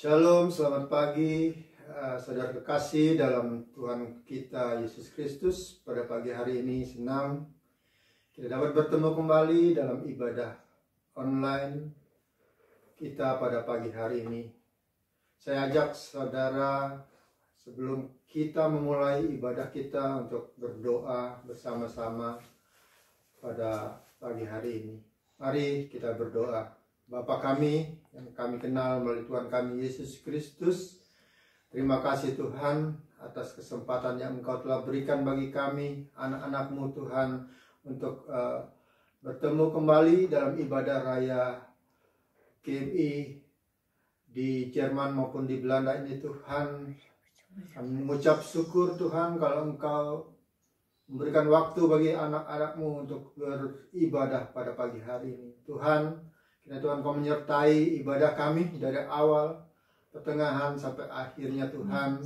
Shalom, selamat pagi saudara kekasih dalam Tuhan kita Yesus Kristus. Pada pagi hari ini senang kita dapat bertemu kembali dalam ibadah online kita pada pagi hari ini. Saya ajak saudara sebelum kita memulai ibadah kita untuk berdoa bersama-sama pada pagi hari ini. Mari kita berdoa. Bapa kami yang kami kenal melalui Tuhan kami Yesus Kristus, terima kasih Tuhan atas kesempatan yang Engkau telah berikan bagi kami, anak-anak-Mu Tuhan, untuk bertemu kembali dalam ibadah raya KMI di Jerman maupun di Belanda ini Tuhan. Kami mengucap syukur Tuhan kalau Engkau memberikan waktu bagi anak-anak-Mu untuk beribadah pada pagi hari ini. Tuhan, kiranya Tuhan Kau menyertai ibadah kami dari awal, pertengahan sampai akhirnya Tuhan.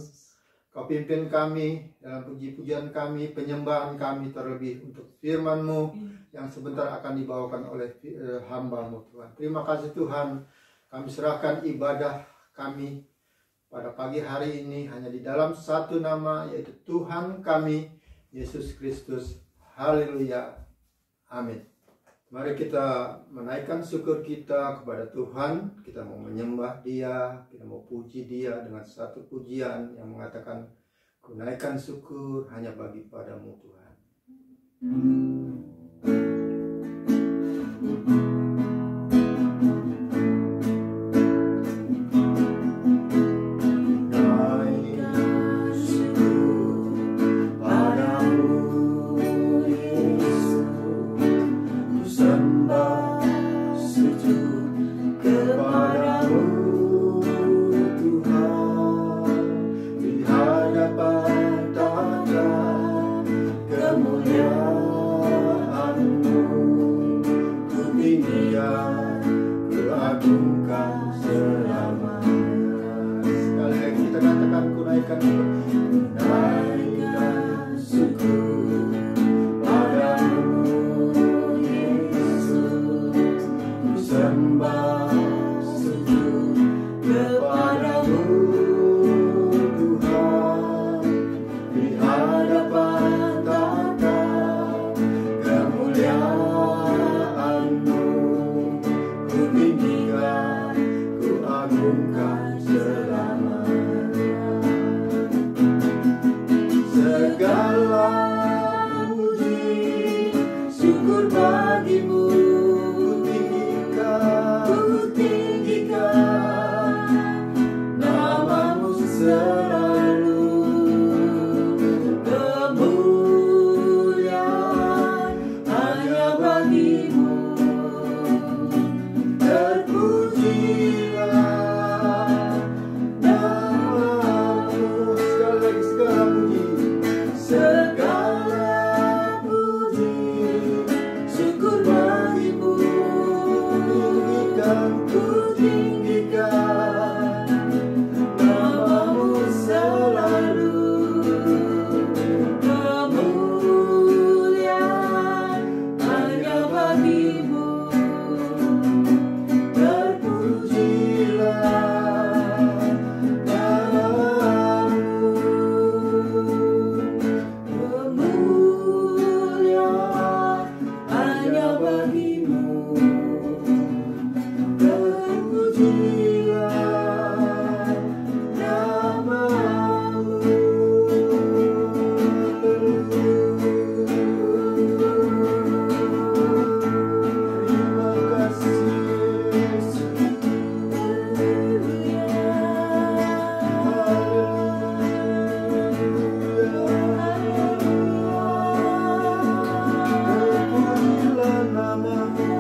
Kau pimpin kami dalam puji-pujian kami, penyembahan kami terlebih untuk firman-Mu yang sebentar akan dibawakan oleh hamba-Mu Tuhan. Terima kasih Tuhan, kami serahkan ibadah kami pada pagi hari ini hanya di dalam satu nama, yaitu Tuhan kami, Yesus Kristus. Haleluya. Amin. Mari kita menaikkan syukur kita kepada Tuhan. Kita mau menyembah Dia, kita mau puji Dia dengan satu pujian yang mengatakan, ku naikkan syukur hanya bagi padamu Tuhan. Nama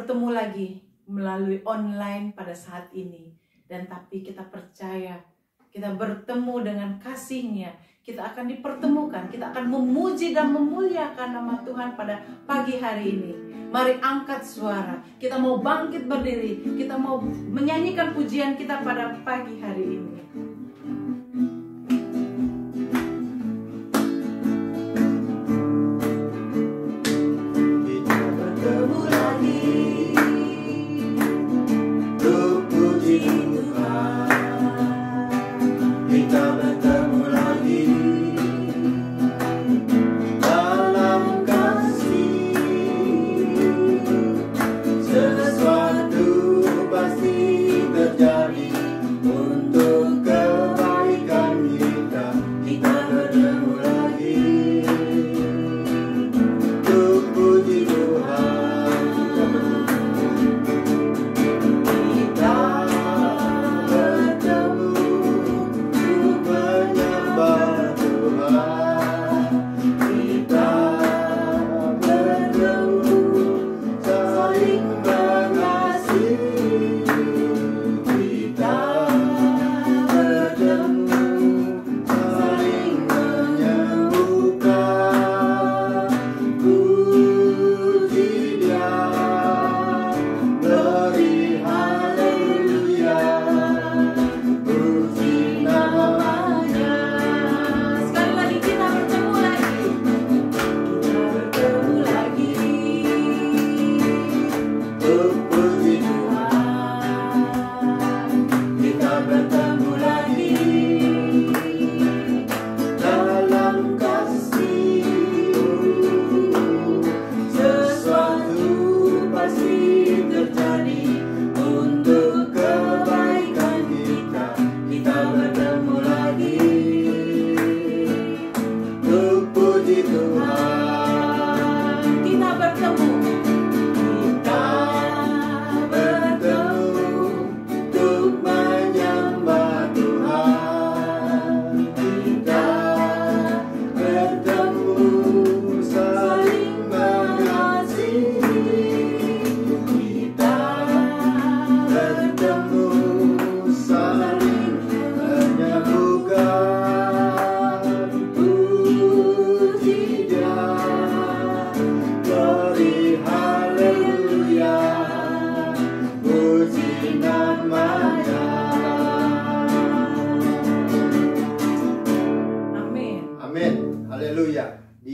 bertemu lagi melalui online pada saat ini. Dan tapi kita percaya, kita bertemu dengan kasih-Nya, kita akan dipertemukan, kita akan memuji dan memuliakan nama Tuhan pada pagi hari ini. Mari angkat suara, kita mau bangkit berdiri, kita mau menyanyikan pujian kita pada pagi hari ini.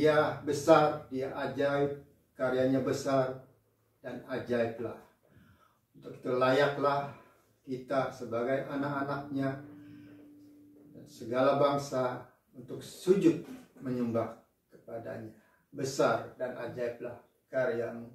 Dia besar, dia ajaib, karyanya besar dan ajaiblah. Untuk itu layaklah kita sebagai anak-anaknya dan segala bangsa untuk sujud menyembah kepadanya. Besar dan ajaiblah karyamu.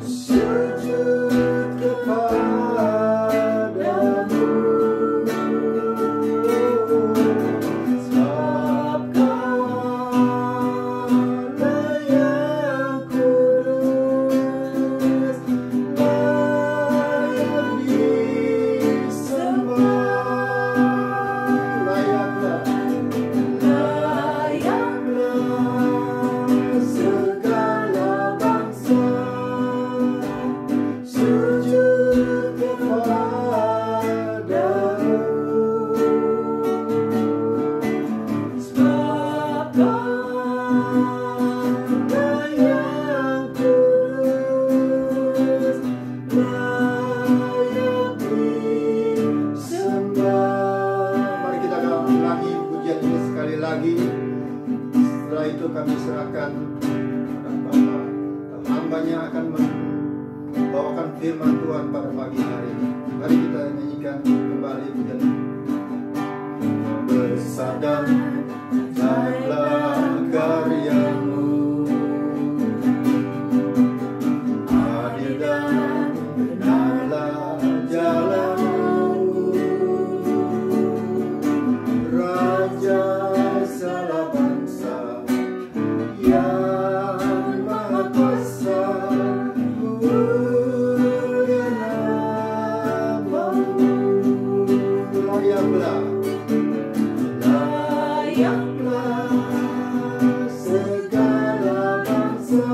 Sujud kepadamu. firman Tuhan pada pagi hari ini. Mari kita nyanyikan kembali pujian ini. Besar dan ajaiblah karyamu, adil dan benarlah jalanmu, Raja segala bangsa yang maha kuasa, mulia namamu. Layaklah segala bangsa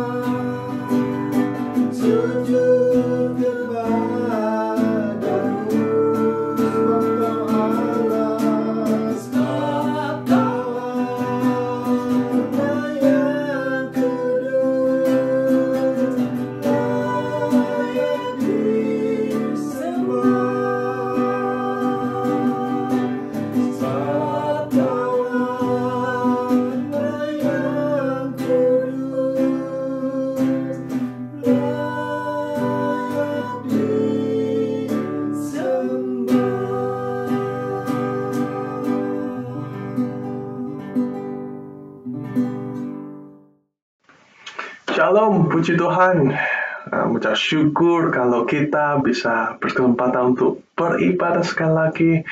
sujud kepadamu, sebab Kau Allah, sebab Kau Allah yang kudus, layak disembah. Sebab Kau Allah yang kudus, layak disembah. Shalom, puji Tuhan. Mengucap syukur kalau kita bisa berkesempatan untuk beribadah sekali lagi.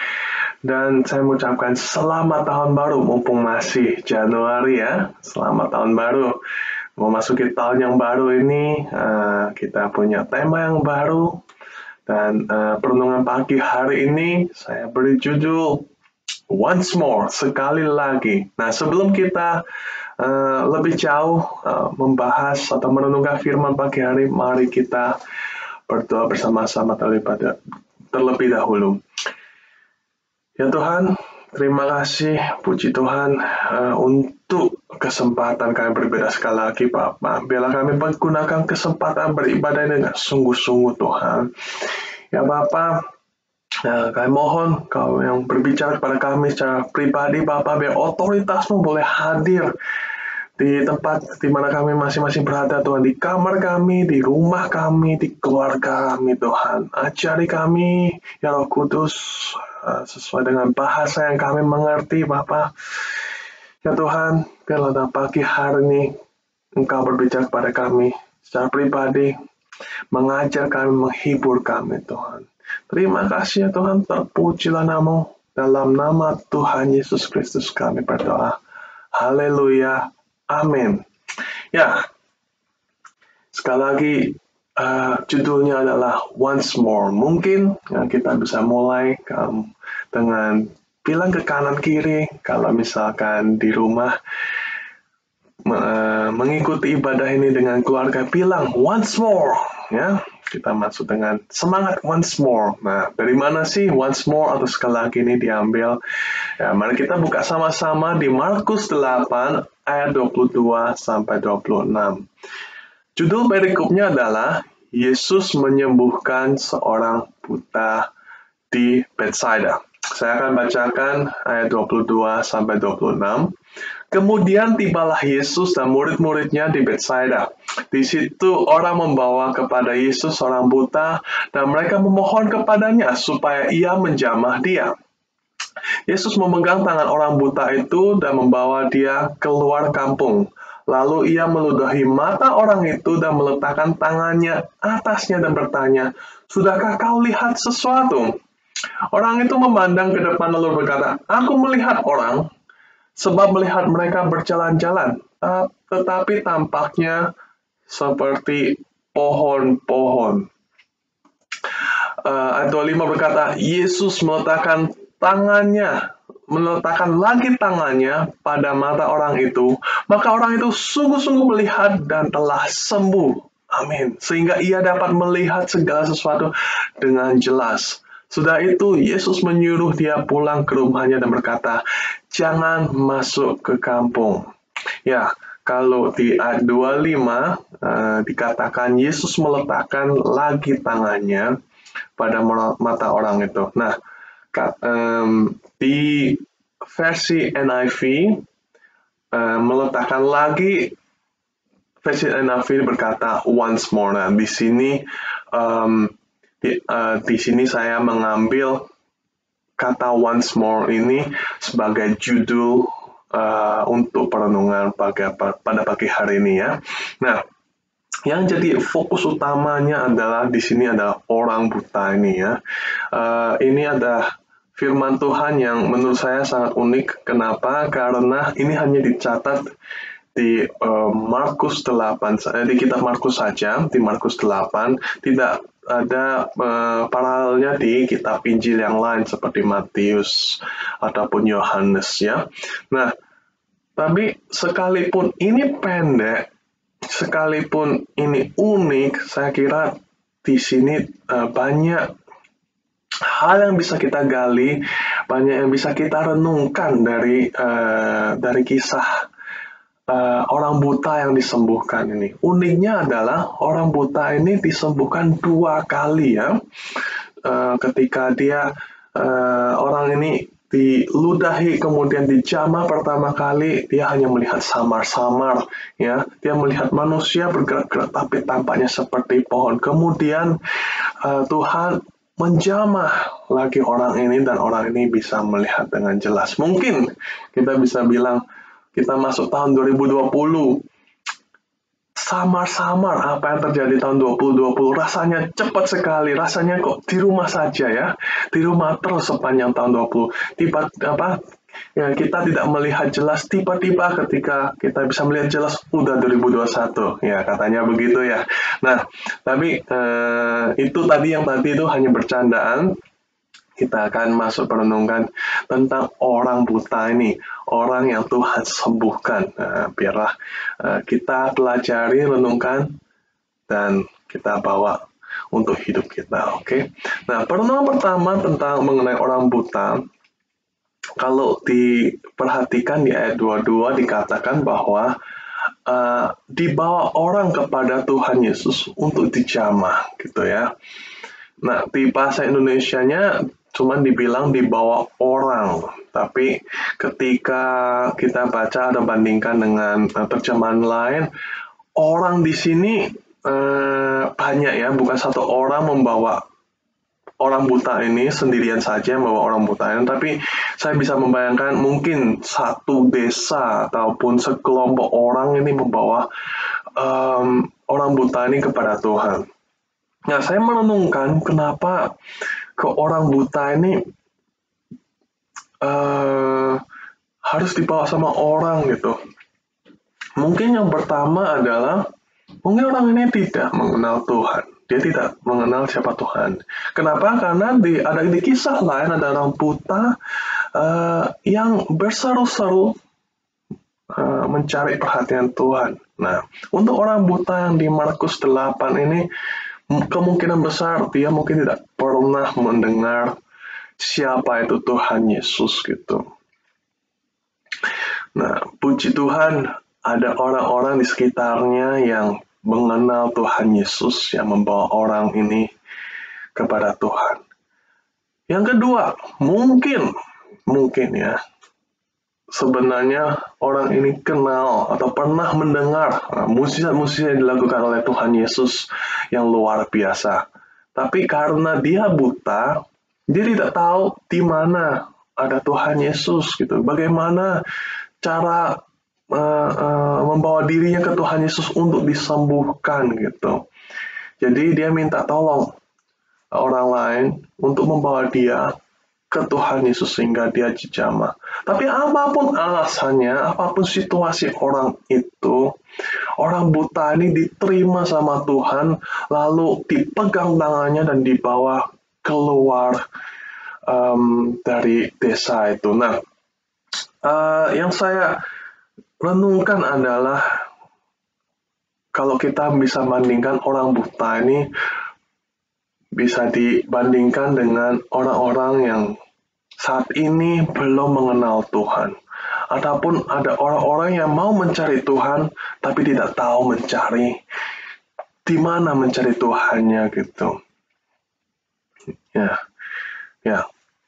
Dan saya mengucapkan selamat tahun baru, mumpung masih Januari ya. Selamat tahun baru. Memasuki tahun yang baru ini, kita punya tema yang baru. Dan perenungan pagi hari ini, saya beri judul Once More, sekali lagi. Nah, sebelum kita lebih jauh membahas atau merenungkan firman pagi hari, mari kita berdoa bersama-sama terlebih dahulu. Ya Tuhan, terima kasih, puji Tuhan untuk kesempatan kami beribadah sekali lagi, Bapa. Biarlah kami menggunakan kesempatan beribadah dengan sungguh-sungguh, Tuhan. Ya Bapa, kami mohon Kau yang berbicara kepada kami secara pribadi, Bapa, biar otoritas-Mu boleh hadir di tempat di mana kami masing-masing berada, Tuhan, di kamar kami, di rumah kami, di keluarga kami, Tuhan. Ajari kami, ya Roh Kudus, sesuai dengan bahasa yang kami mengerti, Bapa. Ya Tuhan, biarlah pagi hari ini Engkau berbicara kepada kami secara pribadi, mengajar kami, menghibur kami, Tuhan. Terima kasih ya Tuhan, terpujilah nama-Mu. Dalam nama Tuhan Yesus Kristus kami berdoa. Haleluya. Amin. Ya, sekali lagi judulnya adalah Once More. Mungkin kita bisa mulai dengan bilang ke kanan kiri. Kalau misalkan di rumah mengikuti ibadah ini dengan keluarga, bilang once more. Ya, kita masuk dengan semangat once more. Nah, dari mana sih once more atau sekali lagi ini diambil? Ya, mari kita buka sama-sama di Markus 8 ayat 22 sampai 26. Judul perikopnya adalah Yesus menyembuhkan seorang buta di Betsaida. Saya akan bacakan ayat 22 sampai 26. Kemudian tibalah Yesus dan murid-muridnya di Betsaida. Di situ orang membawa kepada Yesus seorang buta dan mereka memohon kepadanya supaya ia menjamah dia. Yesus memegang tangan orang buta itu dan membawa dia keluar kampung. Lalu ia meludahi mata orang itu dan meletakkan tangannya atasnya dan bertanya, "Sudahkah kau lihat sesuatu?" Orang itu memandang ke depan lalu berkata, "Aku melihat orang, sebab melihat mereka berjalan-jalan, tetapi tampaknya seperti pohon-pohon." Ayat 25 berkata, Yesus meletakkan lagi tangannya pada mata orang itu, maka orang itu sungguh-sungguh melihat dan telah sembuh. Amin. Sehingga ia dapat melihat segala sesuatu dengan jelas. Sudah itu, Yesus menyuruh dia pulang ke rumahnya dan berkata, "Jangan masuk ke kampung." Ya, kalau di ayat 25 dikatakan Yesus meletakkan lagi tangannya pada mata orang itu. Nah, di versi NIV meletakkan lagi, versi NIV berkata once more. Nah, di sini di sini saya mengambil kata once more ini sebagai judul untuk perenungan pada pagi hari ini ya. Nah, yang jadi fokus utamanya adalah di sini adalah orang buta ini ya. Ini ada firman Tuhan yang menurut saya sangat unik. Kenapa? Karena ini hanya dicatat di Markus 8, di kitab Markus saja, di Markus 8, tidak ada paralelnya di kitab Injil yang lain seperti Matius ataupun Yohanes ya. Nah, tapi sekalipun ini pendek, sekalipun ini unik, saya kira di sini banyak hal yang bisa kita gali, banyak yang bisa kita renungkan dari kisah orang buta yang disembuhkan ini. Uniknya adalah orang buta ini disembuhkan 2 kali ya. Ketika dia orang ini diludahi kemudian dijamah pertama kali, dia hanya melihat samar-samar ya. Dia melihat manusia bergerak-gerak tapi tampaknya seperti pohon. Kemudian Tuhan menjamah lagi orang ini dan orang ini bisa melihat dengan jelas. Mungkin kita bisa bilang kita masuk tahun 2020, samar-samar apa yang terjadi tahun 2020, rasanya cepat sekali, rasanya kok di rumah saja ya, di rumah terus sepanjang tahun 20. Kita tidak melihat jelas, tiba-tiba ketika kita bisa melihat jelas, udah 2021, ya katanya begitu ya. Nah, tapi itu tadi itu hanya bercandaan. Kita akan masuk perenungan tentang orang buta ini, orang yang Tuhan sembuhkan. Biarlah kita pelajari, renungkan, dan kita bawa untuk hidup kita. Oke? Nah, perenungan pertama tentang mengenai orang buta, kalau diperhatikan di ayat 22 dikatakan bahwa dibawa orang kepada Tuhan Yesus untuk dijamah, gitu ya. Nah, di bahasa Indonesianya cuman dibilang dibawa orang, tapi ketika kita baca atau bandingkan dengan terjemahan lain, orang di sini banyak ya, bukan satu orang membawa orang buta ini sendirian saja membawa orang buta ini, tapi saya bisa membayangkan mungkin satu desa ataupun sekelompok orang ini membawa orang buta ini kepada Tuhan. Nah, saya merenungkan kenapa ke orang buta ini harus dibawa sama orang gitu. Mungkin yang pertama adalah mungkin orang ini tidak mengenal Tuhan. Dia tidak mengenal siapa Tuhan. Kenapa? Karena ada di kisah lain ada orang buta yang berseru-seru mencari perhatian Tuhan. Nah, untuk orang buta yang di Markus 8 ini kemungkinan besar dia mungkin tidak pernah mendengar siapa itu Tuhan Yesus gitu. Nah, puji Tuhan ada orang-orang di sekitarnya yang mengenal Tuhan Yesus yang membawa orang ini kepada Tuhan. Yang kedua, mungkin ya, sebenarnya orang ini kenal atau pernah mendengar mukjizat-mukjizat yang dilakukan oleh Tuhan Yesus yang luar biasa. Tapi karena dia buta, dia tidak tahu di mana ada Tuhan Yesus gitu. Bagaimana cara membawa dirinya ke Tuhan Yesus untuk disembuhkan gitu. Jadi dia minta tolong orang lain untuk membawa dia ke Tuhan Yesus sehingga dia dijamah. Tapi apapun alasannya, apapun situasi orang itu, orang buta ini diterima sama Tuhan, lalu dipegang tangannya dan dibawa keluar dari desa itu. Nah, yang saya renungkan adalah kalau kita bisa bandingkan orang buta ini bisa dibandingkan dengan orang-orang yang saat ini belum mengenal Tuhan. Ataupun ada orang-orang yang mau mencari Tuhan tapi tidak tahu mencari di mana mencari Tuhannya gitu. Ya.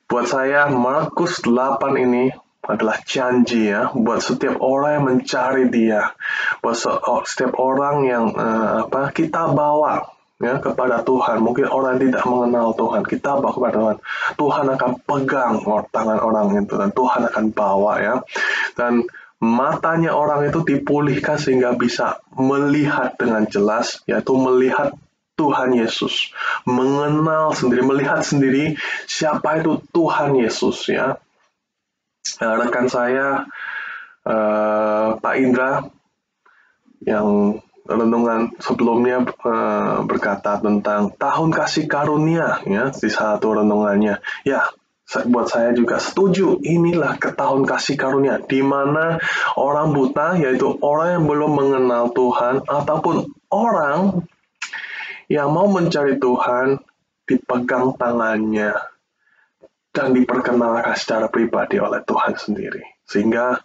Buat saya Markus 8 ini adalah janji ya buat setiap orang yang mencari Dia, buat setiap orang yang kita bawa ya kepada Tuhan. Mungkin orang yang tidak mengenal Tuhan, kita bawa kepada Tuhan. Tuhan akan pegang tangan orang itu dan Tuhan akan bawa ya. Dan matanya orang itu dipulihkan sehingga bisa melihat dengan jelas, yaitu melihat Tuhan Yesus, mengenal sendiri, melihat sendiri siapa itu Tuhan Yesus ya. Rekan saya Pak Indra yang renungan sebelumnya berkata tentang tahun kasih karunia ya di satu renungannya. Ya, buat saya juga setuju, inilah ke tahun kasih karunia di mana orang buta, yaitu orang yang belum mengenal Tuhan ataupun orang yang mau mencari Tuhan, dipegang tangannya dan diperkenalkan secara pribadi oleh Tuhan sendiri. Sehingga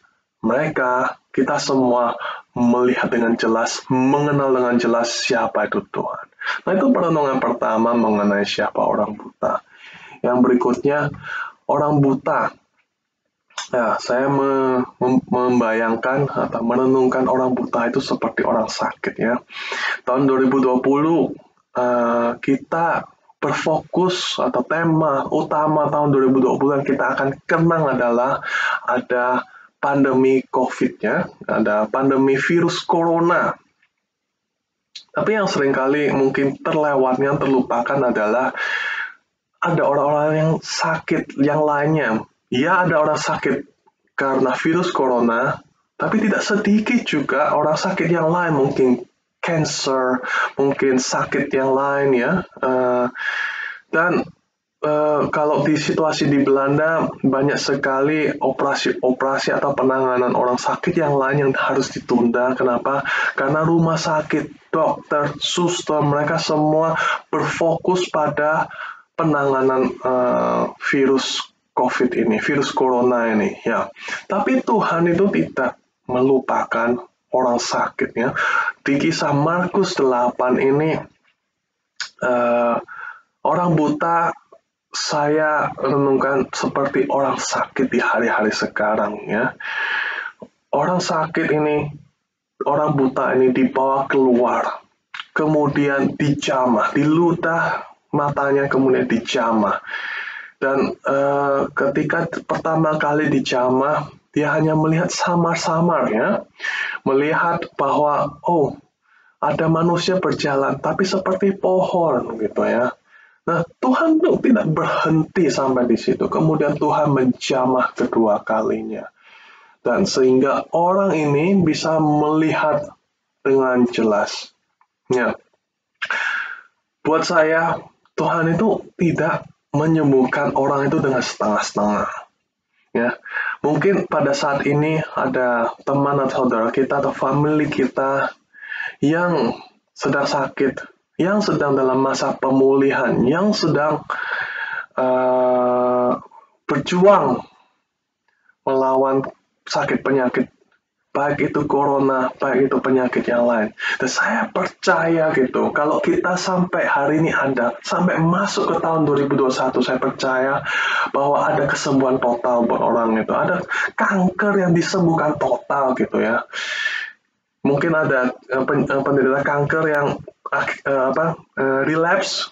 kita semua melihat dengan jelas, mengenal dengan jelas siapa itu Tuhan. Nah, itu perenungan pertama mengenai siapa orang buta. Yang berikutnya, orang buta. Ya, saya membayangkan atau merenungkan orang buta itu seperti orang sakit ya. Tahun 2020, kita berfokus atau tema utama tahun 2020 yang kita akan kenang adalah ada pandemi COVID ya, ada pandemi virus corona. Tapi yang seringkali mungkin terlewatnya, terlupakan adalah ada orang-orang yang sakit yang lainnya. Ya, ada orang sakit karena virus corona, tapi tidak sedikit juga orang sakit yang lain, mungkin cancer, mungkin sakit yang lain ya. Dan kalau di situasi di Belanda, banyak sekali operasi atau penanganan orang sakit yang lain yang harus ditunda. Kenapa? Karena rumah sakit, dokter, suster, mereka semua berfokus pada penanganan virus COVID ini, virus corona ini. Ya, tapi Tuhan itu tidak melupakan orang sakit. Ya. Di kisah Markus 8 ini, orang buta saya renungkan seperti orang sakit di hari-hari sekarang ya. Orang sakit ini, orang buta ini dibawa keluar, kemudian dijamah, diludah matanya, kemudian dijamah. Dan ketika pertama kali dijamah, dia hanya melihat samar-samar ya, melihat bahwa ada manusia berjalan, tapi seperti pohon gitu ya. Nah, Tuhan tuh tidak berhenti sampai di situ. Kemudian Tuhan menjamah kedua kalinya. Dan sehingga orang ini bisa melihat dengan jelas. Ya. Buat saya, Tuhan itu tidak menyembuhkan orang itu dengan setengah-setengah. Ya. Mungkin pada saat ini ada teman atau saudara kita atau family kita yang sedang sakit, yang sedang dalam masa pemulihan, yang sedang berjuang melawan sakit penyakit, baik itu corona, baik itu penyakit yang lain. Dan saya percaya gitu, kalau kita sampai hari ini sampai masuk ke tahun 2021, saya percaya bahwa ada kesembuhan total buat orang itu. Ada kanker yang disembuhkan total gitu ya. Mungkin ada penderita kanker yang relapse,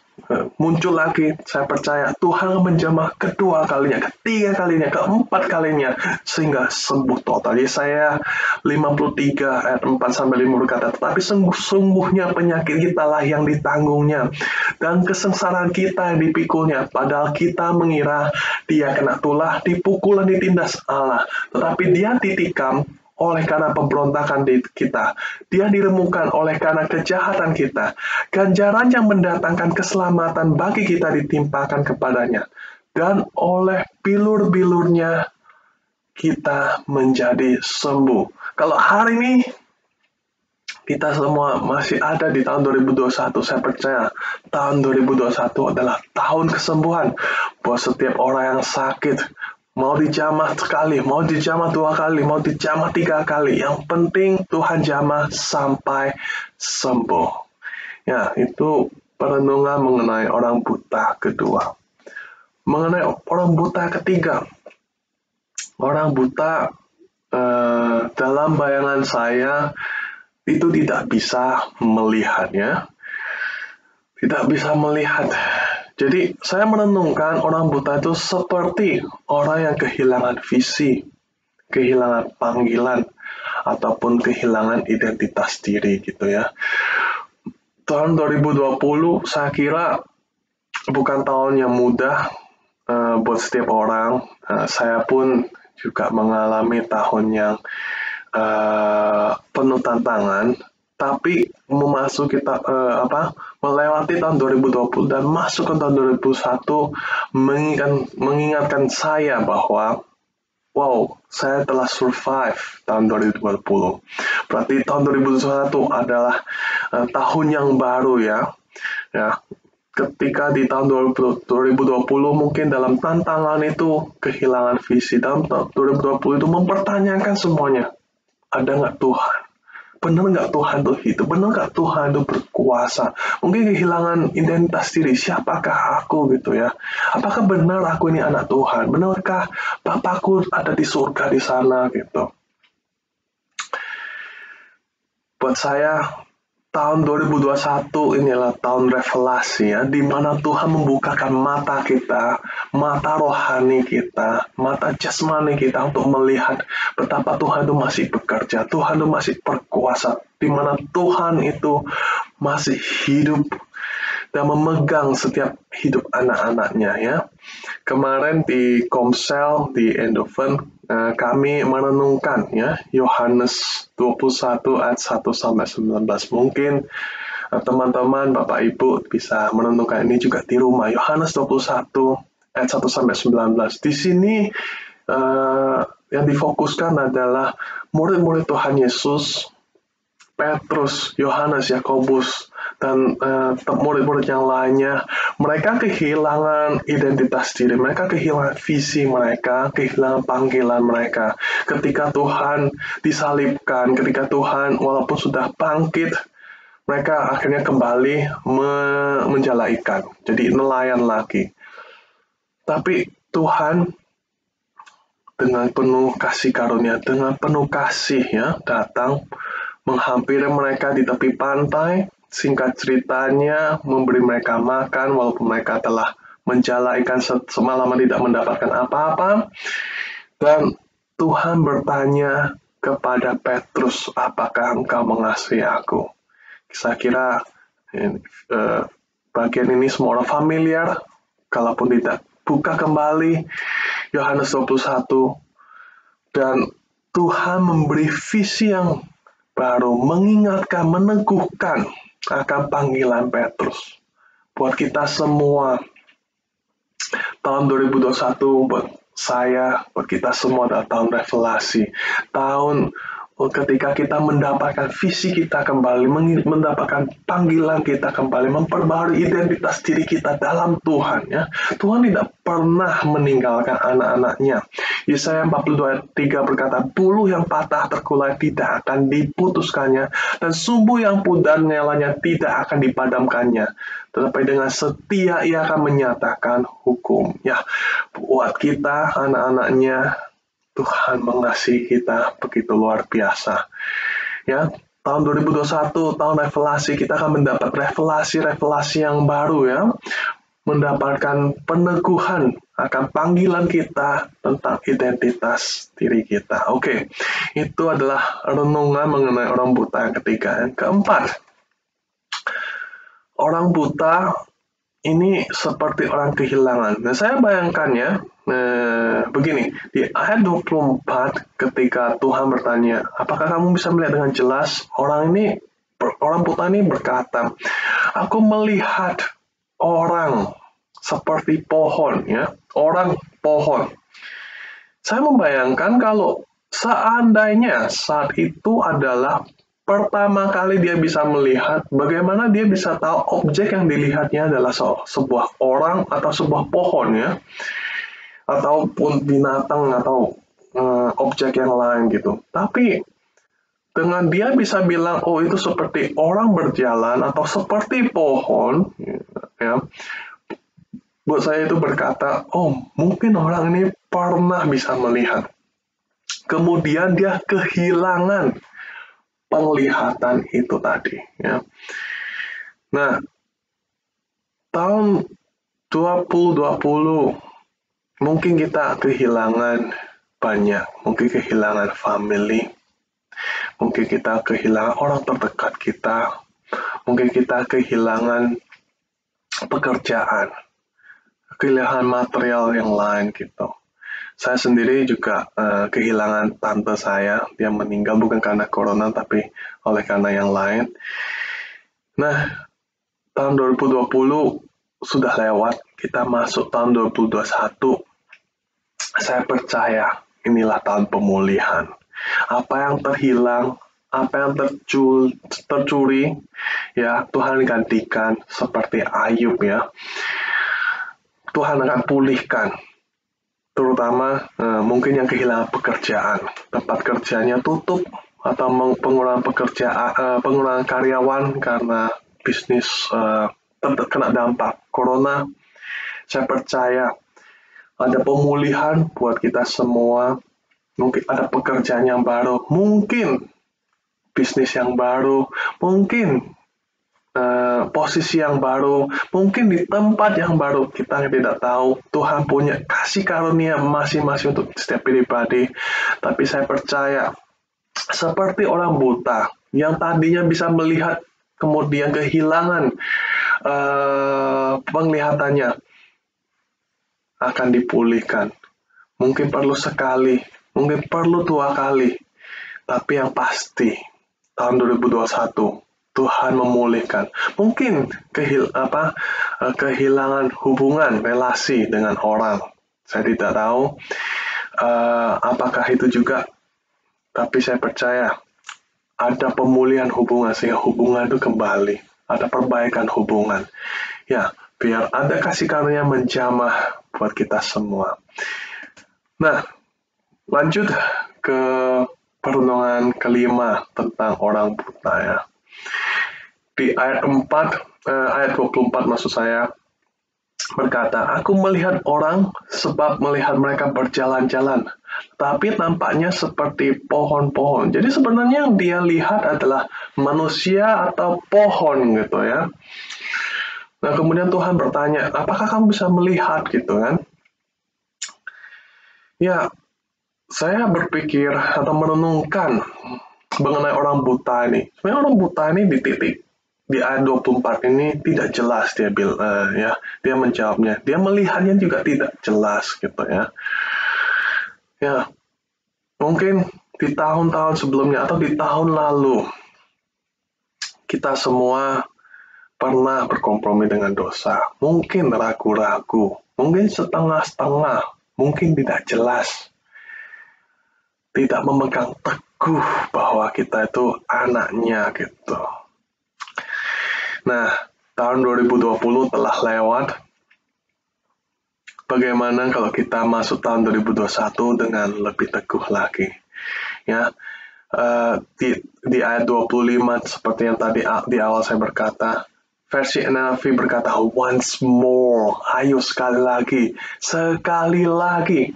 muncul lagi. Saya percaya Tuhan menjamah kedua kalinya, ketiga kalinya, keempat kalinya, sehingga sembuh total. Yesaya 53 ayat 4-5 berkata, tetapi sungguh-sungguhnya penyakit kita lah yang ditanggungnya, dan kesengsaraan kita yang dipikulnya. Padahal kita mengira dia kena tulah, dipukul dan ditindas Allah. Tetapi dia ditikam oleh karena pemberontakan kita. Dia diremukkan oleh karena kejahatan kita. Ganjaran yang mendatangkan keselamatan bagi kita ditimpakan kepadanya. Dan oleh bilur-bilurnya kita menjadi sembuh. Kalau hari ini kita semua masih ada di tahun 2021, saya percaya tahun 2021 adalah tahun kesembuhan buat setiap orang yang sakit. Mau dijamah sekali, mau dijamah 2 kali, mau dijamah 3 kali. Yang penting Tuhan jamah sampai sembuh. Ya, itu perenungan mengenai orang buta kedua. Mengenai orang buta ketiga. Orang buta dalam bayangan saya itu tidak bisa melihatnya. tidak bisa melihat. Jadi saya merenungkan orang buta itu seperti orang yang kehilangan visi, kehilangan panggilan, ataupun kehilangan identitas diri gitu ya. Tahun 2020 saya kira bukan tahun yang mudah buat setiap orang. Saya pun juga mengalami tahun yang penuh tantangan, tapi melewati tahun 2020 dan masuk ke tahun 2021 mengingatkan saya bahwa wow, saya telah survive tahun 2020. Berarti tahun 2021 adalah tahun yang baru ya. Ketika di tahun 2020 mungkin dalam tantangan itu kehilangan visi, dalam tahun 2020 itu mempertanyakan semuanya. Ada nggak Tuhan? Benar nggak Tuhan itu hidup? Benar nggak Tuhan itu berkuasa? Mungkin kehilangan identitas diri. Siapakah aku gitu ya? Apakah benar aku ini anak Tuhan? Benarkah Bapakku ada di surga di sana gitu? Buat saya, tahun 2021 inilah tahun revelasi ya, di mana Tuhan membukakan mata kita, mata rohani kita, mata jasmani kita untuk melihat betapa Tuhan itu masih bekerja, Tuhan itu masih berkuasa, di mana Tuhan itu masih hidup dan memegang setiap hidup anak-anaknya ya. Kemarin di Komsel, di Endoven, kami merenungkan ya Yohanes 21 ayat 1-19. Mungkin teman-teman, Bapak Ibu bisa merenungkan ini juga di rumah. Yohanes 21 ayat 1-19. Di sini yang difokuskan adalah murid-murid Tuhan Yesus, Petrus, Yohanes, Yakobus, dan murid-murid yang lainnya. Mereka kehilangan identitas diri, mereka kehilangan visi mereka, kehilangan panggilan mereka. Ketika Tuhan disalibkan, ketika Tuhan walaupun sudah bangkit, mereka akhirnya kembali menjala ikan, jadi nelayan lagi. Tapi Tuhan dengan penuh kasih karunia, dengan penuh kasih ya, datang menghampiri mereka di tepi pantai. Singkat ceritanya, memberi mereka makan walaupun mereka telah menjala ikan semalaman tidak mendapatkan apa-apa. Dan Tuhan bertanya kepada Petrus, apakah engkau mengasihi aku? Saya kira bagian ini semua orang familiar. Kalaupun tidak, buka kembali Yohanes 21. Dan Tuhan memberi visi yang baru, mengingatkan, meneguhkan akan panggilan Petrus. Buat kita semua, tahun 2021 buat saya, buat kita semua adalah tahun revelasi. Tahun ketika kita mendapatkan visi kita kembali, mendapatkan panggilan kita kembali, memperbarui identitas diri kita dalam Tuhan. Ya. Tuhan tidak pernah meninggalkan anak-anaknya. Yesaya 42:3 berkata, buluh yang patah terkulai tidak akan diputuskannya, dan sumbu yang pudar nyalanya tidak akan dipadamkannya. Tetapi dengan setia ia akan menyatakan hukum. Ya, buat kita anak-anaknya, Tuhan mengasihi kita begitu luar biasa. Ya, tahun 2021, tahun revelasi, kita akan mendapat revelasi yang baru ya. Mendapatkan peneguhan akan panggilan kita tentang identitas diri kita. Oke, itu adalah renungan mengenai orang buta yang ketiga. Yang keempat, orang buta ini seperti orang kehilangan. Nah, saya bayangkan ya, begini, di ayat 24 ketika Tuhan bertanya, apakah kamu bisa melihat dengan jelas? Orang buta ini berkata, aku melihat orang seperti pohon ya, orang pohon. Saya membayangkan kalau seandainya saat itu adalah pertama kali dia bisa melihat, bagaimana dia bisa tahu objek yang dilihatnya adalah sebuah orang atau sebuah pohon ya, ataupun binatang atau objek yang lain gitu. Tapi dengan dia bisa bilang, oh itu seperti orang berjalan atau seperti pohon, ya. Buat saya itu berkata, oh mungkin orang ini pernah bisa melihat. Kemudian dia kehilangan penglihatan itu tadi. Ya. Nah, tahun 2020 mungkin kita kehilangan banyak, mungkin kehilangan family, mungkin kita kehilangan orang terdekat kita, mungkin kita kehilangan pekerjaan, kehilangan material yang lain gitu. Saya sendiri juga kehilangan tante saya, dia meninggal bukan karena corona tapi oleh karena yang lain. Nah, tahun 2020 sudah lewat, kita masuk tahun 2021. Saya percaya inilah tahun pemulihan. Apa yang terhilang, apa yang tercuri, ya Tuhan gantikan seperti Ayub ya. Tuhan akan pulihkan, terutama mungkin yang kehilangan pekerjaan, tempat kerjanya tutup atau pengurangan karyawan karena bisnis terkena dampak corona. Saya percaya ada pemulihan buat kita semua. Mungkin ada pekerjaan yang baru, mungkin bisnis yang baru, mungkin posisi yang baru, mungkin di tempat yang baru, kita tidak tahu. Tuhan punya kasih karunia masing-masing untuk setiap pribadi. Tapi saya percaya, seperti orang buta yang tadinya bisa melihat, kemudian kehilangan penglihatannya, akan dipulihkan. Mungkin perlu sekali, mungkin perlu 2 kali, tapi yang pasti tahun 2021 Tuhan memulihkan. Mungkin kehilangan hubungan, relasi dengan orang. Saya tidak tahu apakah itu juga, tapi saya percaya ada pemulihan hubungan sehingga hubungan itu kembali. Ada perbaikan hubungan. Ya, biar ada kasih karunia menjamah buat kita semua. Nah, lanjut ke perenungan kelima tentang orang buta ya. Di ayat 24 maksud saya, berkata, aku melihat orang sebab melihat mereka berjalan-jalan, tapi tampaknya seperti pohon-pohon. Jadi sebenarnya yang dia lihat adalah manusia atau pohon gitu ya. Nah kemudian Tuhan bertanya, apakah kamu bisa melihat gitu kan? Ya, saya berpikir atau merenungkan mengenai orang buta ini. Sebenarnya orang buta ini di ayat 24 ini tidak jelas dia menjawabnya. Dia melihatnya juga tidak jelas gitu ya. Ya, mungkin di tahun-tahun sebelumnya atau di tahun lalu kita semua pernah berkompromi dengan dosa. Mungkin ragu-ragu, mungkin setengah-setengah, mungkin tidak jelas. Tidak memegang teguh bahwa kita itu anaknya gitu. Nah, tahun 2020 telah lewat. Bagaimana kalau kita masuk tahun 2021 dengan lebih teguh lagi? Ya, di ayat 25 seperti yang tadi di awal saya berkata, versi NIV berkata, once more, ayo sekali lagi.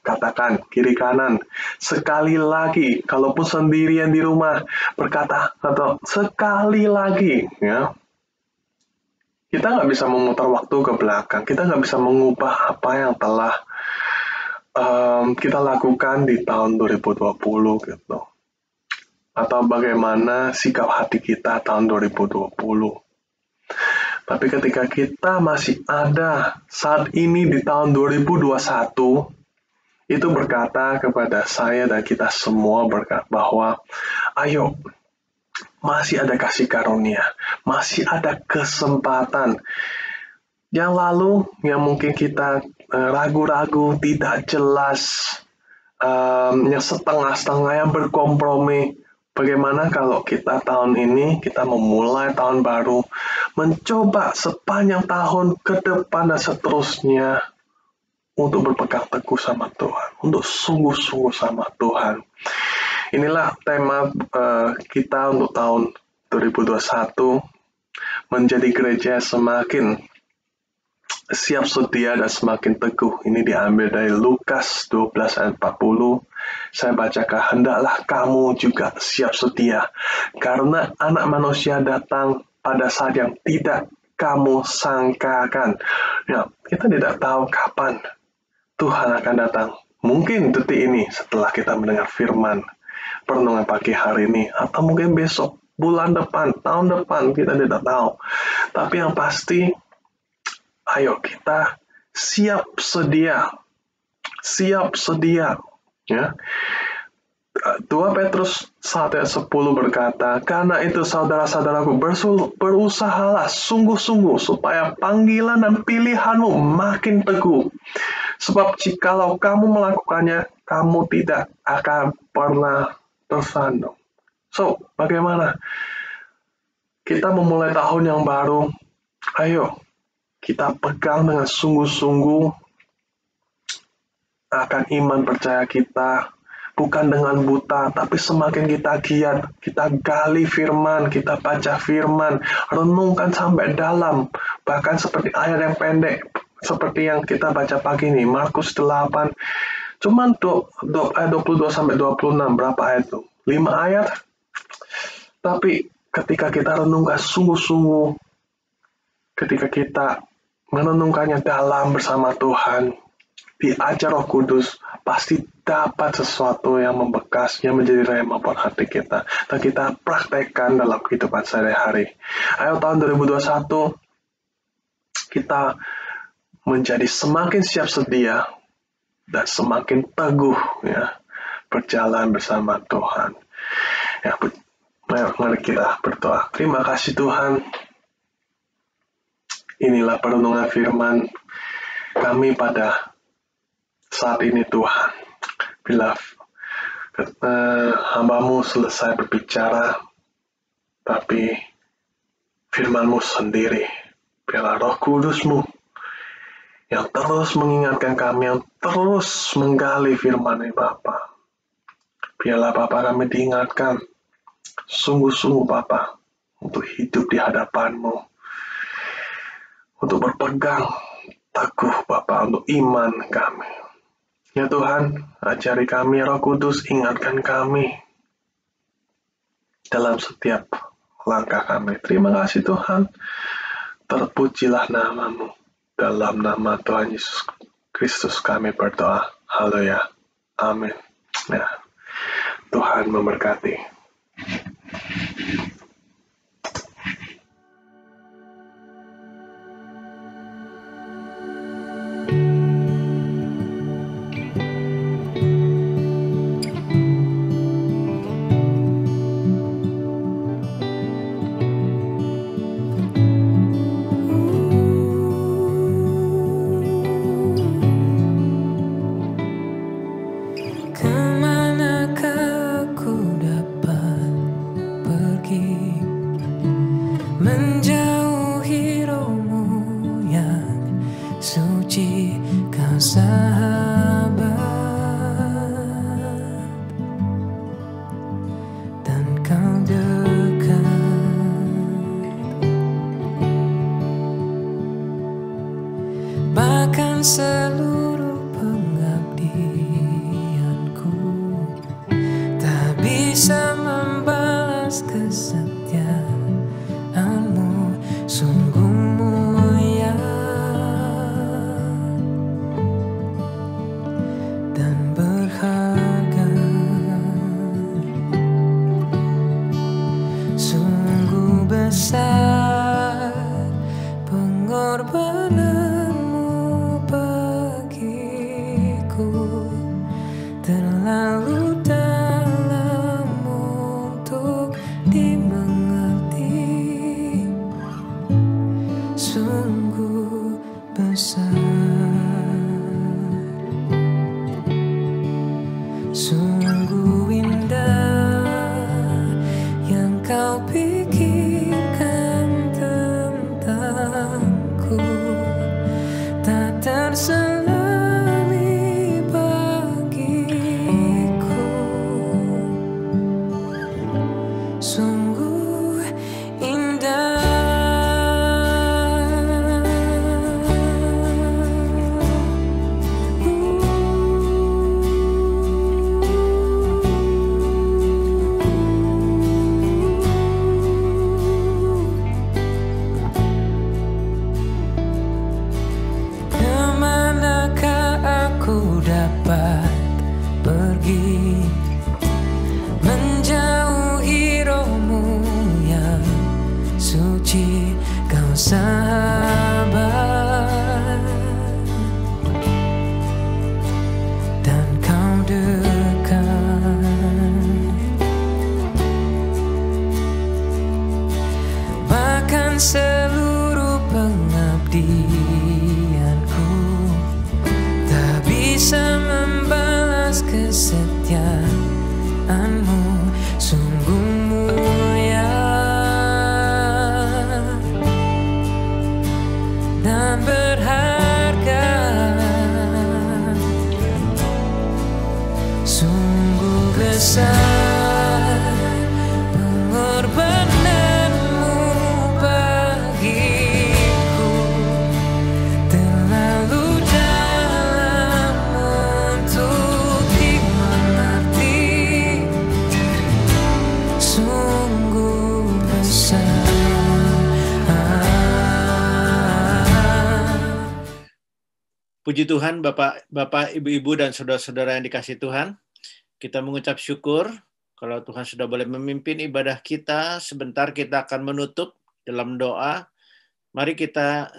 Katakan kiri kanan, sekali lagi, kalaupun sendirian di rumah, berkata atau sekali lagi, ya. Kita nggak bisa memutar waktu ke belakang, kita nggak bisa mengubah apa yang telah kita lakukan di tahun 2020 gitu. Atau bagaimana sikap hati kita tahun 2020. Tapi ketika kita masih ada saat ini di tahun 2021, itu berkata kepada saya dan kita semua bahwa ayo, masih ada kasih karunia, masih ada kesempatan. Yang lalu yang mungkin kita ragu-ragu, tidak jelas, yang setengah-setengah, yang berkompromi. Bagaimana kalau kita tahun ini, kita memulai tahun baru, mencoba sepanjang tahun ke depan dan seterusnya, untuk berpegang teguh sama Tuhan, untuk sungguh-sungguh sama Tuhan. Inilah tema kita untuk tahun 2021, menjadi gereja semakin siap sedia dan semakin teguh. Ini diambil dari Lukas 12 ayat 40. Saya bacakan, hendaklah kamu juga siap sedia, karena anak manusia datang pada saat yang tidak kamu sangkakan. Ya, kita tidak tahu kapan Tuhan akan datang. Mungkin detik ini setelah kita mendengar firman perenungan pagi hari ini, atau mungkin besok, bulan depan, tahun depan, kita tidak tahu. Tapi yang pasti, ayo kita siap sedia, ya. 2 Petrus 1 ayat 10 berkata, karena itu saudara-saudaraku, berusahalah sungguh-sungguh supaya panggilan dan pilihanmu makin teguh. Sebab jikalau kamu melakukannya, kamu tidak akan pernah tersandung. So, bagaimana? Kita memulai tahun yang baru, ayo kita pegang dengan sungguh-sungguh akan iman percaya kita, bukan dengan buta, tapi semakin kita giat, kita gali firman, kita baca firman, renungkan sampai dalam, bahkan seperti ayat yang pendek, seperti yang kita baca pagi ini, Markus 8, cuman 22 sampai 26, berapa ayat itu? 5 ayat. Tapi ketika kita renungkan sungguh-sungguh, ketika kita merenungkannya dalam bersama Tuhan, diajar Roh Kudus, pasti dapat sesuatu yang membekas, yang menjadi rema buat hati kita. Dan kita praktekkan dalam kehidupan sehari-hari. Ayo tahun 2021, kita menjadi semakin siap sedia dan semakin teguh, ya, berjalan bersama Tuhan. Ya, mari kita berdoa. Terima kasih Tuhan. Inilah perenungan firman kami pada saat ini Tuhan. Bila hamba-Mu selesai berbicara, tapi firman-Mu sendiri, biarlah Roh Kudus-Mu yang terus mengingatkan kami, yang terus menggali firman-Mu Bapa. Biarlah Bapa kami diingatkan sungguh-sungguh Bapa untuk hidup di hadapan-Mu, untuk berpegang teguh Bapa untuk iman kami. Ya Tuhan, ajari kami, Roh Kudus, ingatkan kami dalam setiap langkah kami. Terima kasih Tuhan, terpujilah nama-Mu. Dalam nama Tuhan Yesus Kristus kami berdoa. Haleluya. Amin. Ya. Tuhan memberkati. Menjauhi rohmu yang suci, kau sahabat, dan kau dekat. Bahkan seluruh pengabdianku tak bisa membalas kesetiaan. Sungguh mulia dan berharga, sungguh besar pengorbananmu bagiku, terlalu dalam untuk dimengerti. Sungguh besar, sungguh indah yang kau pikirkan tentangku, tak terselami bagiku. Sungguh indah. pergi menjauhi rohmu yang suci, kau sabar dan kau dekat. Bahkan seluruh pengabdianku tak bisa membalas kesetiaanmu, sungguh mulia dan berharga, sungguh besar pengorbananmu bagiku, terlalu dalam untuk dimengerti, sungguh besar. Puji Tuhan, Bapak, Ibu-ibu, dan saudara-saudara yang dikasihi Tuhan. Kita mengucap syukur kalau Tuhan sudah boleh memimpin ibadah kita. Sebentar kita akan menutup dalam doa. Mari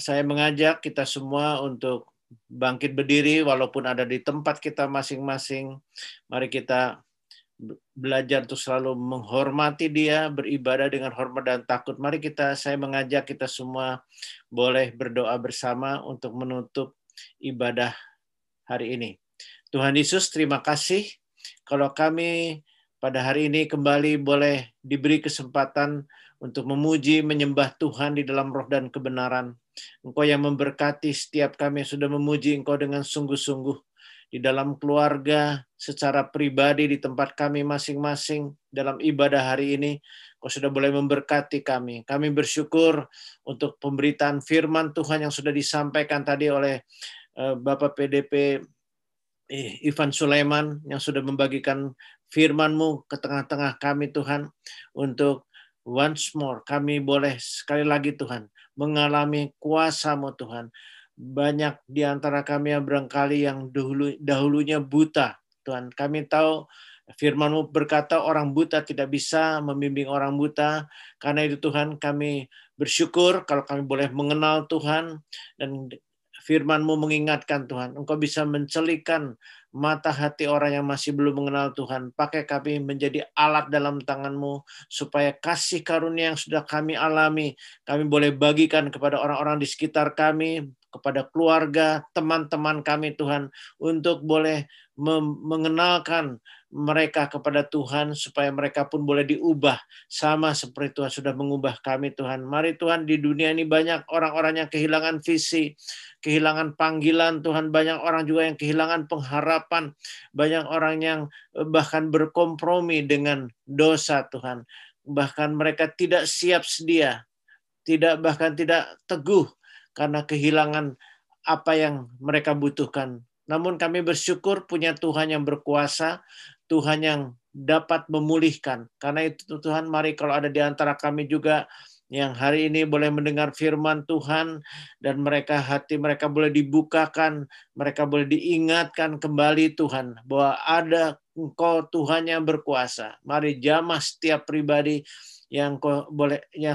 saya mengajak kita semua untuk bangkit berdiri walaupun ada di tempat kita masing-masing. Mari kita belajar untuk selalu menghormati Dia, beribadah dengan hormat dan takut. Mari saya mengajak kita semua boleh berdoa bersama untuk menutup ibadah hari ini. Tuhan Yesus, terima kasih kalau kami pada hari ini kembali boleh diberi kesempatan untuk memuji, menyembah Tuhan di dalam roh dan kebenaran. Engkau yang memberkati setiap kami yang sudah memuji Engkau dengan sungguh-sungguh di dalam keluarga, secara pribadi di tempat kami masing-masing dalam ibadah hari ini. Kau sudah boleh memberkati kami. Kami bersyukur untuk pemberitaan firman Tuhan yang sudah disampaikan tadi oleh Bapak PDP Ivan Sulaiman yang sudah membagikan firman-Mu ke tengah-tengah kami Tuhan. Untuk once more kami boleh sekali lagi Tuhan mengalami kuasa-Mu Tuhan. Banyak di antara kami yang barangkali yang dahulunya buta Tuhan. Kami tahu firman-Mu berkata orang buta tidak bisa membimbing orang buta. Karena itu Tuhan kami bersyukur kalau kami boleh mengenal Tuhan. Dan firman-Mu mengingatkan Tuhan. Engkau bisa mencelikan mata hati orang yang masih belum mengenal Tuhan. Pakai kami menjadi alat dalam tangan-Mu. Supaya kasih karunia yang sudah kami alami. Kami boleh bagikan kepada orang-orang di sekitar kami. Kepada keluarga, teman-teman kami Tuhan. Untuk boleh mengenalkan mereka kepada Tuhan supaya mereka pun boleh diubah sama seperti Tuhan sudah mengubah kami Tuhan. Mari Tuhan, di dunia ini banyak orang-orang yang kehilangan visi, kehilangan panggilan Tuhan, banyak orang juga yang kehilangan pengharapan, banyak orang yang bahkan berkompromi dengan dosa Tuhan. Bahkan mereka tidak siap sedia, bahkan tidak teguh karena kehilangan apa yang mereka butuhkan. Namun kami bersyukur punya Tuhan yang berkuasa, Tuhan yang dapat memulihkan. Karena itu Tuhan, mari kalau ada di antara kami juga yang hari ini boleh mendengar firman Tuhan dan hati mereka boleh dibukakan, mereka boleh diingatkan kembali Tuhan bahwa ada Engkau Tuhan yang berkuasa. Mari jamah setiap pribadi yang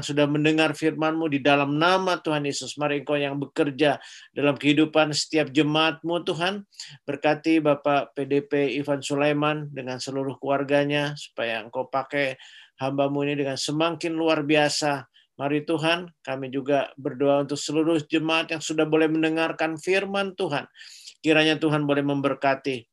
sudah mendengar firman-Mu di dalam nama Tuhan Yesus. Mari Engkau yang bekerja dalam kehidupan setiap jemaat-Mu Tuhan. Berkati Bapak PDP Ivan Sulaiman dengan seluruh keluarganya, supaya Engkau pakai hamba-Mu ini dengan semakin luar biasa. Mari Tuhan, kami juga berdoa untuk seluruh jemaat yang sudah boleh mendengarkan firman Tuhan. Kiranya Tuhan boleh memberkati,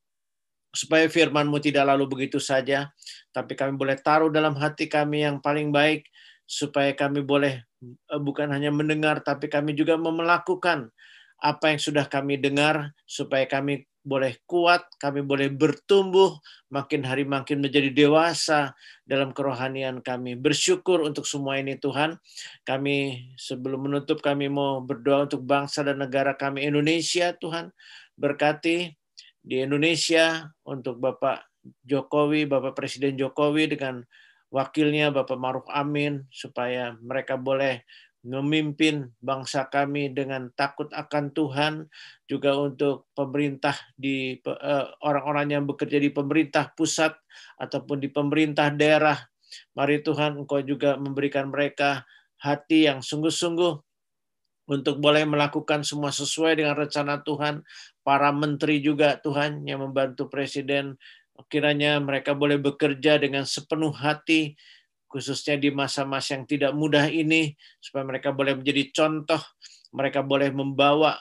supaya firman-Mu tidak lalu begitu saja, tapi kami boleh taruh dalam hati kami yang paling baik, supaya kami boleh bukan hanya mendengar, tapi kami juga melakukan apa yang sudah kami dengar, supaya kami boleh kuat, kami boleh bertumbuh, makin hari makin menjadi dewasa dalam kerohanian kami. Bersyukur untuk semua ini Tuhan. Kami sebelum menutup, kami mau berdoa untuk bangsa dan negara kami Indonesia Tuhan. Berkati di Indonesia untuk Bapak Jokowi, Bapak Presiden Jokowi dengan wakilnya Bapak Maruf Amin, supaya mereka boleh memimpin bangsa kami dengan takut akan Tuhan, juga untuk pemerintah di orang-orang yang bekerja di pemerintah pusat ataupun di pemerintah daerah. Mari Tuhan, Engkau juga memberikan mereka hati yang sungguh-sungguh untuk boleh melakukan semua sesuai dengan rencana Tuhan. Para menteri juga Tuhan yang membantu Presiden, kiranya mereka boleh bekerja dengan sepenuh hati, khususnya di masa-masa yang tidak mudah ini, supaya mereka boleh menjadi contoh, mereka boleh membawa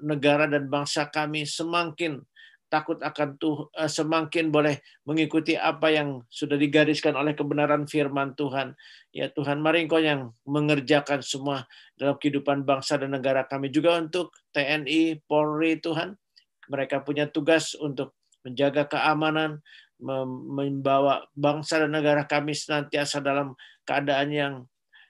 negara dan bangsa kami semakin takut akan Tuhan, semakin boleh mengikuti apa yang sudah digariskan oleh kebenaran firman Tuhan. Ya Tuhan, mari Engkau yang mengerjakan semua dalam kehidupan bangsa dan negara kami, juga untuk TNI, Polri Tuhan. Mereka punya tugas untuk menjaga keamanan, membawa bangsa dan negara kami senantiasa dalam keadaan yang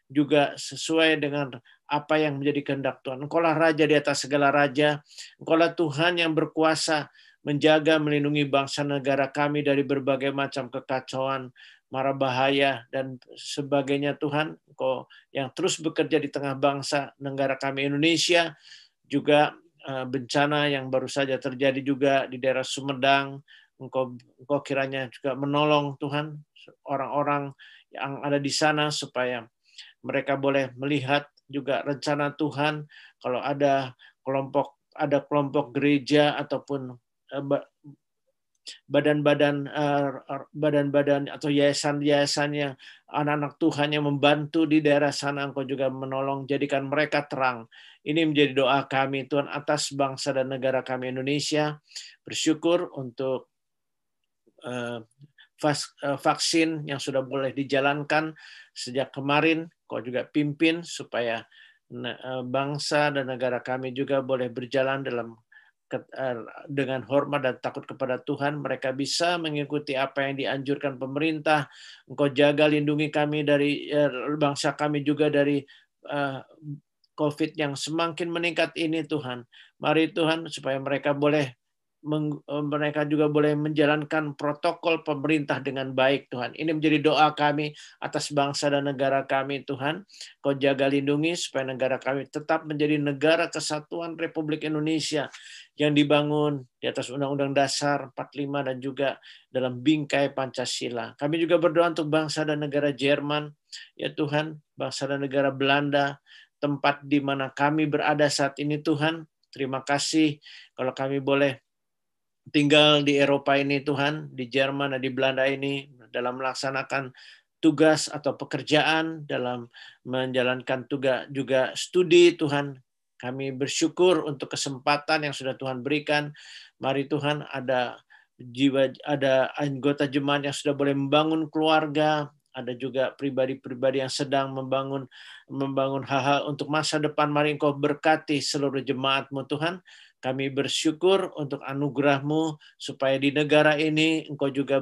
juga sesuai dengan apa yang menjadi kehendak Tuhan. Engkaulah Raja di atas segala raja. Engkaulah Tuhan yang berkuasa menjaga, melindungi bangsa negara kami dari berbagai macam kekacauan, mara bahaya, dan sebagainya Tuhan. Engkau yang terus bekerja di tengah bangsa negara kami Indonesia, juga bencana yang baru saja terjadi juga di daerah Sumedang. Engkau kiranya juga menolong Tuhan orang-orang yang ada di sana supaya mereka boleh melihat juga rencana Tuhan. Kalau ada kelompok gereja ataupun badan-badan atau yayasan-yayasan yang anak-anak Tuhan yang membantu di daerah sana, Engkau juga menolong, jadikan mereka terang. Ini menjadi doa kami Tuhan atas bangsa dan negara kami Indonesia. Bersyukur untuk vaksin yang sudah boleh dijalankan sejak kemarin. Kau juga pimpin supaya bangsa dan negara kami juga boleh berjalan dengan hormat dan takut kepada Tuhan. Mereka bisa mengikuti apa yang dianjurkan pemerintah. Engkau jaga, lindungi kami dari bangsa kami juga dari COVID yang semakin meningkat ini Tuhan. Mari Tuhan, supaya mereka juga boleh menjalankan protokol pemerintah dengan baik Tuhan. Ini menjadi doa kami atas bangsa dan negara kami Tuhan. Kau jaga, lindungi supaya negara kami tetap menjadi negara kesatuan Republik Indonesia yang dibangun di atas Undang-Undang Dasar 45 dan juga dalam bingkai Pancasila. Kami juga berdoa untuk bangsa dan negara Jerman, ya Tuhan, bangsa dan negara Belanda, tempat di mana kami berada saat ini Tuhan. Terima kasih kalau kami boleh tinggal di Eropa ini Tuhan, di Jerman dan di Belanda ini, dalam melaksanakan tugas atau pekerjaan, dalam menjalankan tugas juga studi Tuhan. Kami bersyukur untuk kesempatan yang sudah Tuhan berikan. Mari Tuhan, ada anggota jemaat yang sudah boleh membangun keluarga, ada juga pribadi-pribadi yang sedang membangun hal-hal untuk masa depan. Mari Engkau berkati seluruh jemaat-Mu Tuhan. Kami bersyukur untuk anugerah-Mu supaya di negara ini Engkau juga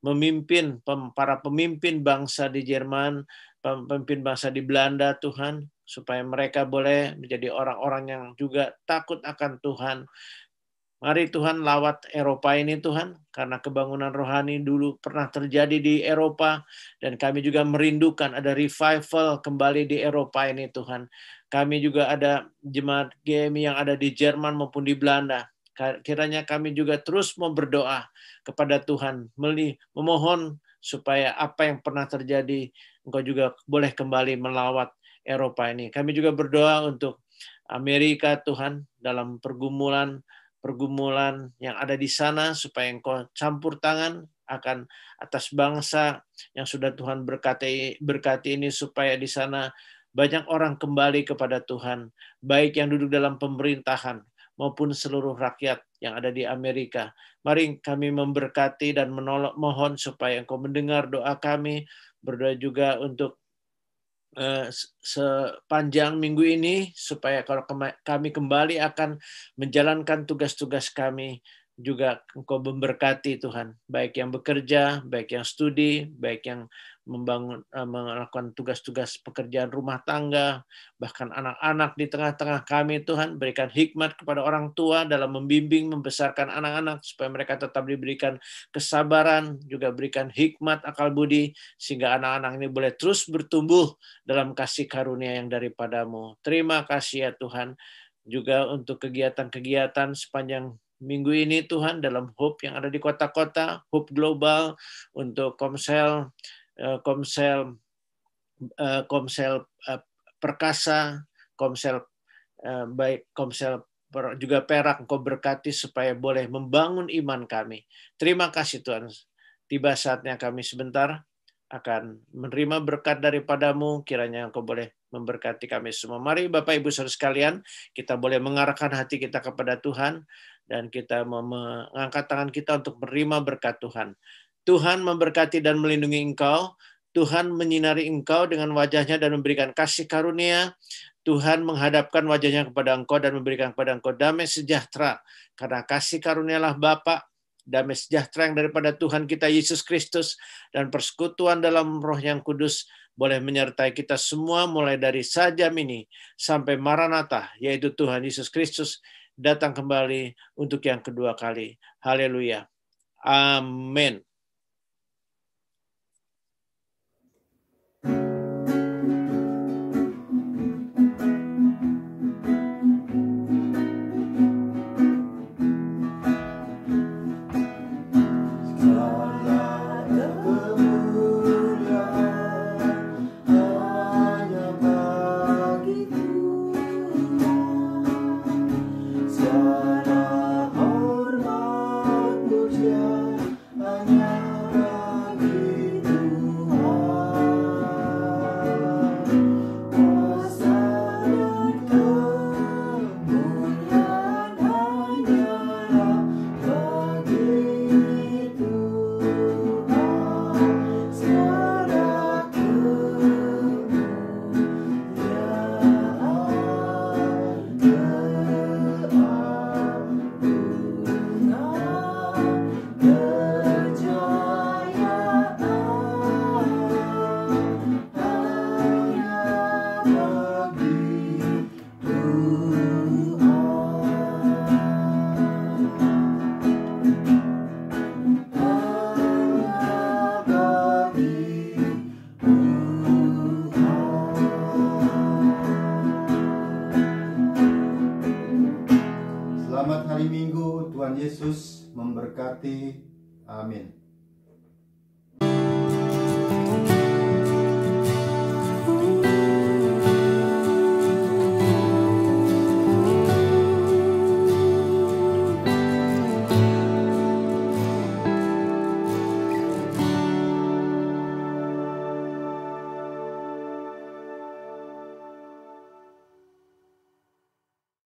memimpin para pemimpin bangsa di Jerman, pemimpin bangsa di Belanda Tuhan, supaya mereka boleh menjadi orang-orang yang juga takut akan Tuhan. Mari Tuhan lawat Eropa ini Tuhan, karena kebangunan rohani dulu pernah terjadi di Eropa, dan kami juga merindukan ada revival kembali di Eropa ini Tuhan. Kami juga ada jemaat GMI yang ada di Jerman maupun di Belanda. Kiranya kami juga terus mau berdoa kepada Tuhan, memohon supaya apa yang pernah terjadi, Engkau juga boleh kembali melawat Eropa ini. Kami juga berdoa untuk Amerika Tuhan, dalam pergumulan yang ada di sana, supaya Engkau campur tangan akan atas bangsa yang sudah Tuhan berkati ini, supaya di sana banyak orang kembali kepada Tuhan, baik yang duduk dalam pemerintahan maupun seluruh rakyat yang ada di Amerika. Mari kami memberkati dan mohon supaya Engkau mendengar doa kami. Berdoa juga untuk sepanjang minggu ini, supaya kalau kami kembali akan menjalankan tugas-tugas kami, juga Engkau memberkati Tuhan, baik yang bekerja, baik yang studi, baik yang melakukan tugas-tugas pekerjaan rumah tangga, bahkan anak-anak di tengah-tengah kami Tuhan, berikan hikmat kepada orang tua dalam membimbing, membesarkan anak-anak, supaya mereka tetap diberikan kesabaran, juga berikan hikmat, akal budi, sehingga anak-anak ini boleh terus bertumbuh dalam kasih karunia yang daripadamu. Terima kasih ya Tuhan, juga untuk kegiatan-kegiatan sepanjang minggu ini Tuhan, dalam Hope yang ada di kota-kota, Hope Global, untuk Komsel Perkasa, Komsel baik Komsel juga Perak, Engkau berkati supaya boleh membangun iman kami. Terima kasih Tuhan. Tiba saatnya kami sebentar akan menerima berkat daripadamu, kiranya Engkau boleh memberkati kami semua. Mari Bapak Ibu Saudara sekalian, kita boleh mengarahkan hati kita kepada Tuhan, dan kita mengangkat tangan kita untuk menerima berkat Tuhan. Tuhan memberkati dan melindungi engkau. Tuhan menyinari engkau dengan wajahnya dan memberikan kasih karunia. Tuhan menghadapkan wajahnya kepada engkau dan memberikan kepada engkau damai sejahtera. Karena kasih karunialah Bapa, damai sejahtera yang daripada Tuhan kita Yesus Kristus, dan persekutuan dalam Roh yang Kudus boleh menyertai kita semua mulai dari sajam ini sampai Maranatha, yaitu Tuhan Yesus Kristus datang kembali untuk yang kedua kali. Haleluya. Amin. Selamat hari Minggu, Tuhan Yesus memberkati. Amin.